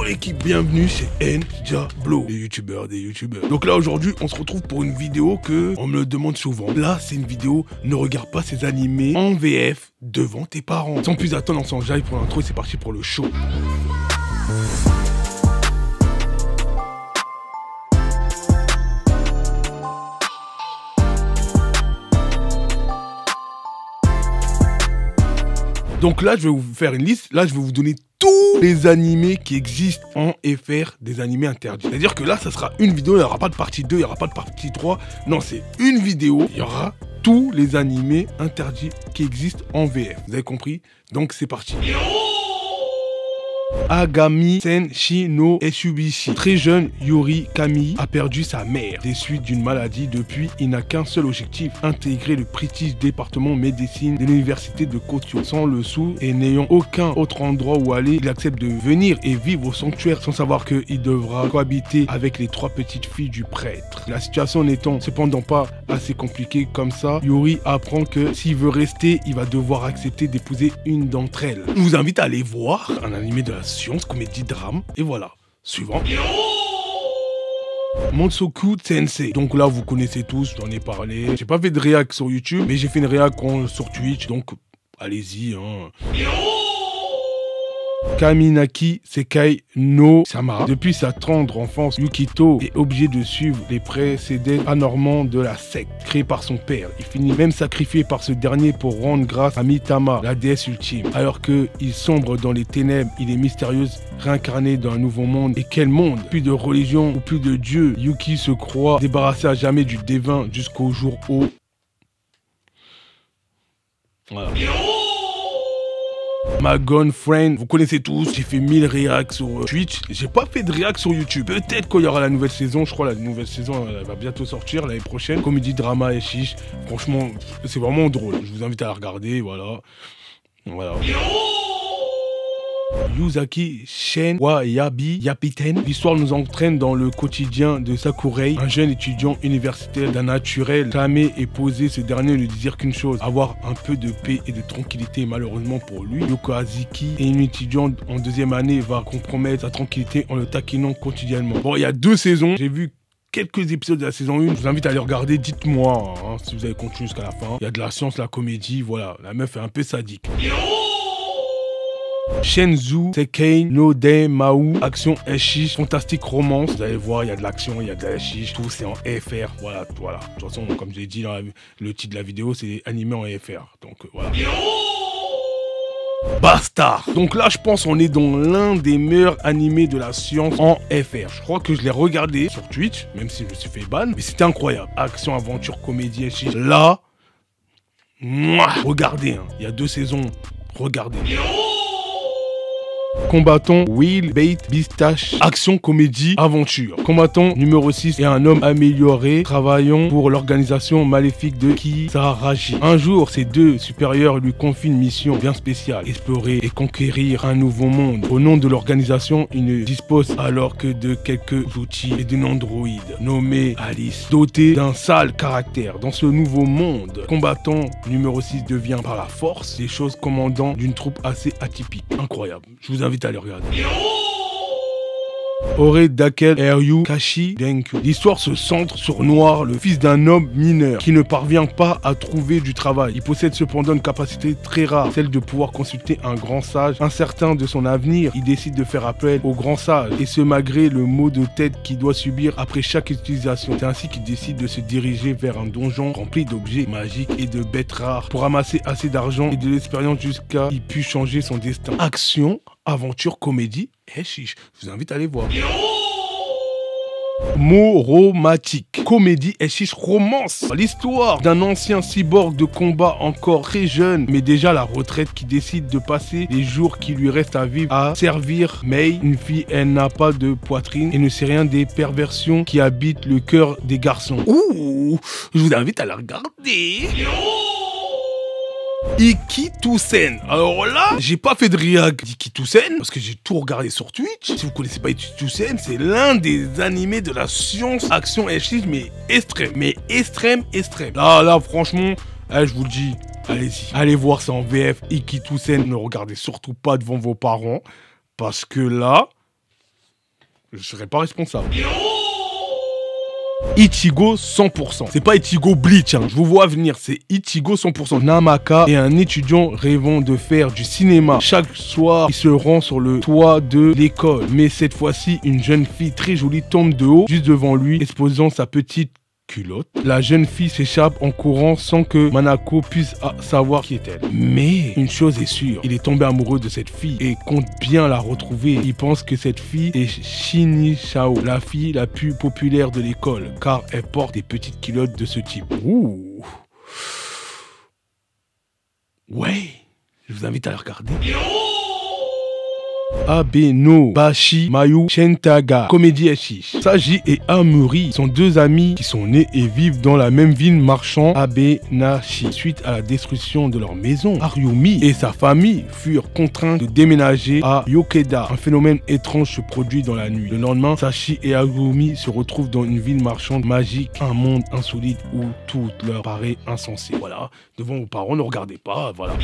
l'équipe, bienvenue chez Ndiablo, des youtubeurs. Donc là aujourd'hui on se retrouve pour une vidéo que on me le demande souvent. Là c'est une vidéo, ne regarde pas ces animés en VF devant tes parents. Sans plus attendre, on s'enjaille pour l'intro et c'est parti pour le show. Donc là, je vais vous faire une liste. Là, je vais vous donner tous les animés qui existent en FR, des animés interdits. C'est-à-dire que là, ça sera une vidéo, il n'y aura pas de partie 2, il n'y aura pas de partie 3. Non, c'est une vidéo. Il y aura tous les animés interdits qui existent en VF. Vous avez compris? Donc, c'est parti. Agami Senshi no Etsubishi. Très jeune, Yori Kami a perdu sa mère des suites d'une maladie. Depuis, il n'a qu'un seul objectif, intégrer le prestige département médecine de l'université de Kyoto. Sans le sou et n'ayant aucun autre endroit où aller, il accepte de venir et vivre au sanctuaire sans savoir qu'il devra cohabiter avec les 3 petites filles du prêtre. La situation n'étant cependant pas assez compliquée comme ça, Yori apprend que s'il veut rester, il va devoir accepter d'épouser une d'entre elles. Je vous invite à aller voir un animé de la science, comédie, drame, et voilà. Suivant. Monsoku Sensei. Donc là, vous connaissez tous, j'en ai parlé. J'ai pas fait de réac sur YouTube, mais j'ai fait une réac sur Twitch, donc allez-y, hein. Kaminaki Sekai no Sama. Depuis sa tendre enfance, Yukito est obligé de suivre les précédents anormaux de la secte créée par son père. Il finit même sacrifié par ce dernier pour rendre grâce à Mitama, la déesse ultime. Alors qu'il sombre dans les ténèbres, il est mystérieuse, réincarné dans un nouveau monde. Et quel monde? Plus de religion ou plus de Dieu. Yuki se croit débarrassé à jamais du dévin jusqu'au jour où... Voilà. Ma Gone Friend, vous connaissez tous, j'ai fait 1000 réacs sur Twitch, j'ai pas fait de réac sur YouTube. Peut-être qu'il y aura la nouvelle saison, je crois la nouvelle saison elle va bientôt sortir l'année prochaine. Comédie, drama et chiche, franchement c'est vraiment drôle, je vous invite à la regarder, voilà. Yuzaki Shen Wayabi Yapiten. L'histoire nous entraîne dans le quotidien de Sakurei, un jeune étudiant universitaire d'un naturel clamé et posé. Ce dernier ne désire qu'une chose, avoir un peu de paix et de tranquillité. Malheureusement pour lui, Yoko Aziki est une étudiante en 2e année, va compromettre sa tranquillité en le taquinant quotidiennement. Bon, il y a 2 saisons, j'ai vu quelques épisodes de la saison 1, je vous invite à les regarder, dites-moi hein, si vous avez continué jusqu'à la fin. Il y a de la science, la comédie, voilà, la meuf est un peu sadique. Shenzu Sekei no Denmau, action Eshish, fantastique romance. Vous allez voir, il y a de l'action, il y a de la Eshish, tout c'est en FR. Voilà. De toute façon, comme je l'ai dit dans le titre de la vidéo, c'est animé en FR. Donc voilà. Bastard. Donc là, je pense on est dans l'un des meilleurs animés de la science en FR. Je crois que je l'ai regardé sur Twitch, même si je me suis fait ban, mais c'était incroyable. Action, aventure, comédie, Eshish. Là, regardez, hein. Il y a 2 saisons. Regardez. Combattant Will Bait Bistache, action, comédie, aventure. Combattant numéro 6 est un homme amélioré travaillant pour l'organisation maléfique de Kisaraji. Un jour, ses 2 supérieurs lui confient une mission bien spéciale, explorer et conquérir un nouveau monde. Au nom de l'organisation, il ne dispose alors que de quelques outils et d'une androïde nommée Alice, dotée d'un sale caractère. Dans ce nouveau monde, combattant numéro 6 devient par la force des choses commandant d'une troupe assez atypique. Incroyable. Je vous invite à les regarder. Ore Dakel Ryu Kashi Denku. L'histoire se centre sur Noir, le fils d'un homme mineur qui ne parvient pas à trouver du travail. Il possède cependant une capacité très rare, celle de pouvoir consulter un grand sage. Incertain de son avenir, il décide de faire appel au grand sage, et ce malgré le maux de tête qu'il doit subir après chaque utilisation. C'est ainsi qu'il décide de se diriger vers un donjon rempli d'objets magiques et de bêtes rares pour amasser assez d'argent et de l'expérience jusqu'à qu'il puisse changer son destin. Action, aventure, comédie, et chiche. Je vous invite à aller voir. Moromatique, comédie et chiche romance. L'histoire d'un ancien cyborg de combat encore très jeune, mais déjà à la retraite, qui décide de passer les jours qui lui restent à vivre à servir Mei, une fille. Elle n'a pas de poitrine et ne sait rien des perversions qui habitent le cœur des garçons. Ouh, je vous invite à la regarder. Ikitosen. Alors là, j'ai pas fait de réac d'Ikitosen parce que j'ai tout regardé sur Twitch. Si vous connaissez pas Ikitosen, c'est l'un des animés de la science action Eshish, mais extrême. Mais extrême. Là, franchement, je vous le dis, allez-y. Allez voir ça en VF, Ikitosen. Ne regardez surtout pas devant vos parents parce que là, Je serais pas responsable. Ichigo 100%. C'est pas Ichigo Bleach, hein. Je vous vois venir, c'est Ichigo 100%. Namaka est un étudiant rêvant de faire du cinéma. Chaque soir, il se rend sur le toit de l'école. Mais cette fois-ci, une jeune fille très jolie tombe de haut, juste devant lui, exposant sa petite culotte. La jeune fille s'échappe en courant sans que Manako puisse savoir qui est-elle. Mais une chose est sûre, il est tombé amoureux de cette fille et compte bien la retrouver. Il pense que cette fille est Shinichao, la fille la plus populaire de l'école, car elle porte des petites culottes de ce type. Ouh. Ouais, je vous invite à la regarder. Abeno, Bashi, Mayu, Shentaga, Comédie Eshish. Saji et Amuri sont deux amis qui sont nés et vivent dans la même ville marchand Abenashi. Suite à la destruction de leur maison, Harumi et sa famille furent contraints de déménager à Yokeda. Un phénomène étrange se produit dans la nuit. Le lendemain, Sashi et Harumi se retrouvent dans une ville marchande magique, un monde insolite où tout leur paraît insensé. Voilà, devant vos parents, ne regardez pas, voilà.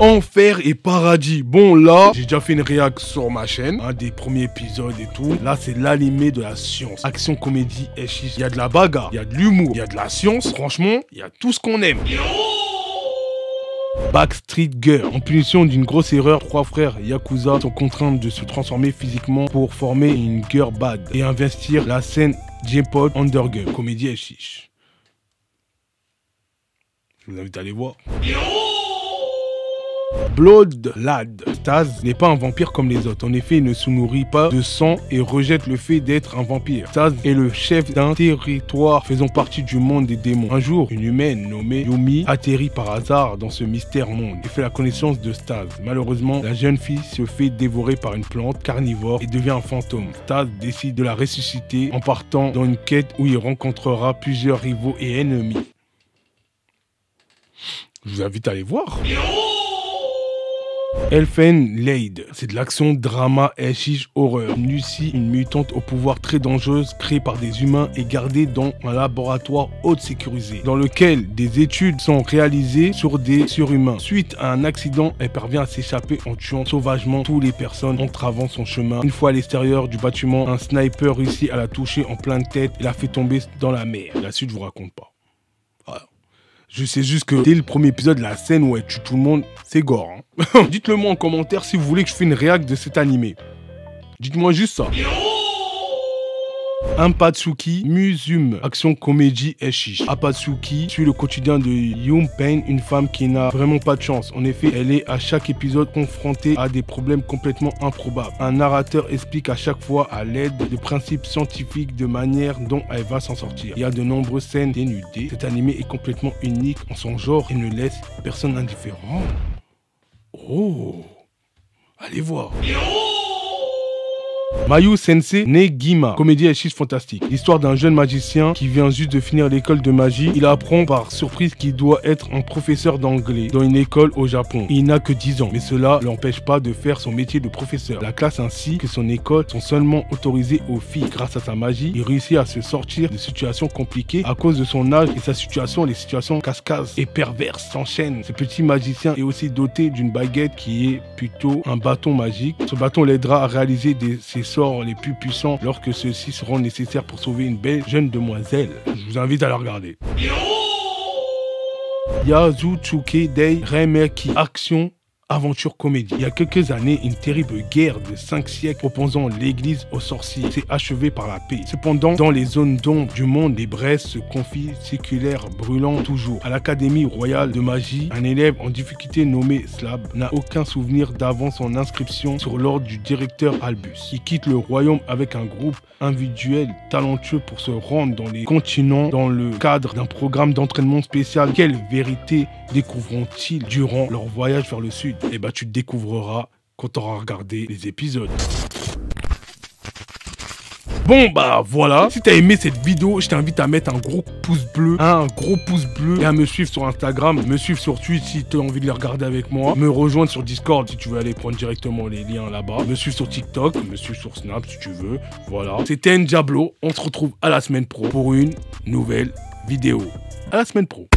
Enfer et paradis. Bon là, j'ai déjà fait une réaction sur ma chaîne, un des premiers épisodes et tout. Là, c'est l'animé de la science. Action, comédie, eshish. Il y a de la bagarre, il y a de l'humour, il y a de la science. Franchement, il y a tout ce qu'on aime. Backstreet Girl. En punition d'une grosse erreur, 3 frères Yakuza sont contraints de se transformer physiquement pour former une girl bad et investir la scène J-Pod Undergirl. Comédie eshish. Je vous invite à aller voir. Blood Lad. Staz n'est pas un vampire comme les autres. En effet, il ne se nourrit pas de sang et rejette le fait d'être un vampire. Staz est le chef d'un territoire faisant partie du monde des démons. Un jour, une humaine nommée Yumi atterrit par hasard dans ce mystère monde et fait la connaissance de Staz. Malheureusement, la jeune fille se fait dévorer par une plante carnivore et devient un fantôme. Staz décide de la ressusciter en partant dans une quête où il rencontrera plusieurs rivaux et ennemis. Je vous invite à aller voir. Elfenlied, c'est de l'action, drama, eshish, horreur. Lucy, une mutante au pouvoir très dangereuse, créée par des humains et gardée dans un laboratoire haute sécurisé, dans lequel des études sont réalisées sur des surhumains. Suite à un accident, elle parvient à s'échapper en tuant sauvagement toutes les personnes entravant son chemin. Une fois à l'extérieur du bâtiment, un sniper réussit à la toucher en pleine tête et la fait tomber dans la mer. La suite, je vous raconte pas. Voilà. Je sais juste que dès le premier épisode, la scène où elle tue tout le monde, c'est gore. Hein. Dites-le moi en commentaire si vous voulez que je fasse une réac de cet animé. Dites-moi juste ça. Impatsuki Musume, action comédie eshish. Impatsuki suit le quotidien de Yunpen, une femme qui n'a vraiment pas de chance. En effet, elle est à chaque épisode confrontée à des problèmes complètement improbables. Un narrateur explique à chaque fois à l'aide de principes scientifiques de manière dont elle va s'en sortir. Il y a de nombreuses scènes dénudées. Cet animé est complètement unique en son genre et ne laisse personne indifférent. Oh, allez voir. Mayu Sensei Negima, comédie eshish fantastique. L'histoire d'un jeune magicien qui vient juste de finir l'école de magie. Il apprend par surprise qu'il doit être un professeur d'anglais dans une école au Japon. Il n'a que 10 ans, mais cela ne l'empêche pas de faire son métier de professeur. La classe ainsi que son école sont seulement autorisées aux filles. Grâce à sa magie, il réussit à se sortir de situations compliquées à cause de son âge et sa situation. Les situations cascades et perverses s'enchaînent. Ce petit magicien est aussi doté d'une baguette qui est plutôt un bâton magique. Ce bâton l'aidera à réaliser ses sorts les plus puissants lorsque ceux-ci seront nécessaires pour sauver une belle jeune demoiselle. Je vous invite à la regarder. Yasuchuke Dei Remeki, action, aventure comédie. Il y a quelques années, une terrible guerre de 5 siècles opposant l'église aux sorciers s'est achevée par la paix. Cependant, dans les zones d'ombre du monde, les braises se confient séculaires brûlant toujours. À l'Académie royale de magie, un élève en difficulté nommé Slab n'a aucun souvenir d'avant son inscription sur l'ordre du directeur Albus. Il quitte le royaume avec un groupe individuel talentueux pour se rendre dans les continents dans le cadre d'un programme d'entraînement spécial. Quelle vérité découvriront-ils durant leur voyage vers le sud? Eh ben, tu te découvriras quand tu auras regardé les épisodes. Bon bah voilà, si t'as aimé cette vidéo, je t'invite à mettre un gros pouce bleu, et à me suivre sur Instagram, me suivre sur Twitch si t'as envie de les regarder avec moi, me rejoindre sur Discord si tu veux aller prendre directement les liens là-bas, me suivre sur TikTok, me suivre sur Snap si tu veux, voilà. C'était Ndiablo, on se retrouve à la semaine pro pour une nouvelle vidéo. À la semaine pro.